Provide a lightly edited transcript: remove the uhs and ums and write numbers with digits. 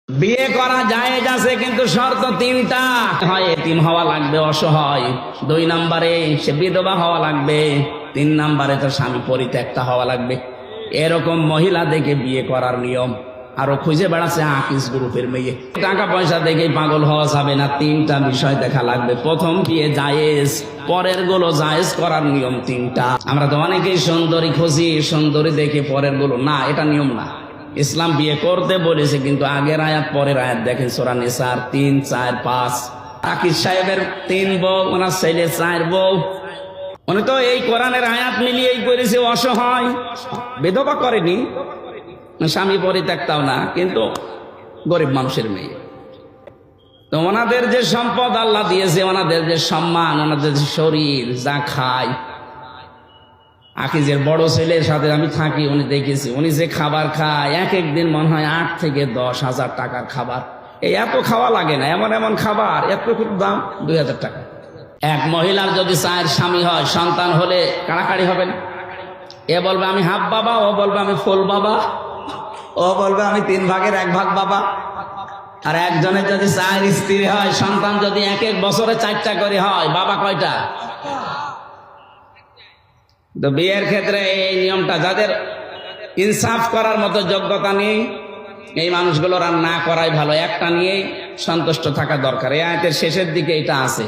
বিয়ে করা জায়েজ আছে, কিন্তু শর্ত তিনটা। হয় এতিম হওয়া লাগবে, অসহায়। 2 নম্বরে সে বিধবা হওয়া লাগবে। 3 নম্বরে তার স্বামী পরিত্যক্তা হওয়া লাগবে। এরকম মহিলা দেখে বিয়ে করার নিয়ম। আরো খুঁজে বেড়াচ্ছে আকিস গ্রুপের মেয়ে। টাকা পয়সা দেখে পাগল হওয়া যাবে না, 3টা বিষয় দেখা লাগবে। প্রথম বিয়ে জায়েজ, পরের গুলো জায়েজ করার নিয়ম 3টা। আমরা তো অনেকেই সুন্দরী খুঁজি, সুন্দরী দেখে পরের গুলো না, এটা নিয়ম না। ইসলাম বিয়ে করতে বলেছে, কিন্তু আগের আয়াত পরের আয়াত দেখেন, সূরা নিসার 3, 4, 5। আকিস সাহেবের 3 বউ, ওনার ছেলে 4 বউ। উনি তো এই কোরআনের আয়াত মিলিয়েই করেছে অসহায়, বিধবা করেনি, স্বামী পরিত্যক্তাও না, কিন্তু গরিব মানুষের মেয়ে। তো ওনাদের যে সম্পদ আল্লাহ দিয়েছে, ওনাদের যে সম্মান, ওনাদের যে শরীর যা খায়। আকিজের বড় ছেলের সাথে আমি থাকি, উনি দেখেছি উনি যে খাবার খায়, এক একদিন মনে হয় 8 থেকে 10 হাজার টাকার খাবার। এই এত খাওয়া লাগে না, এমন এমন খাবার, এত দাম 2000 টাকা। এক মহিলার যদি 4 স্বামী হয়, সন্তান হলে কাড়াকাড়ি হবে না? এ বলবে আমি হাফ বাবা, ও বলবে আমি ফুল বাবা, ও বলবে আমি 3 ভাগের 1 ভাগ বাবা। আর একজনের যদি 4 স্ত্রী হয়, সন্তান যদি এক এক বছরে 4টা করে হয়, বাবা কয়টা? তো বিয়ের ক্ষেত্রে এই নিয়মটা, যাদের ইনসাফ করার মতো যোগ্যতা নেই, এই মানুষগুলোর আর না করাই ভালো। একটা নিয়েই সন্তুষ্ট থাকা দরকার। এই আয়াতের শেষের দিকে এটা আছে।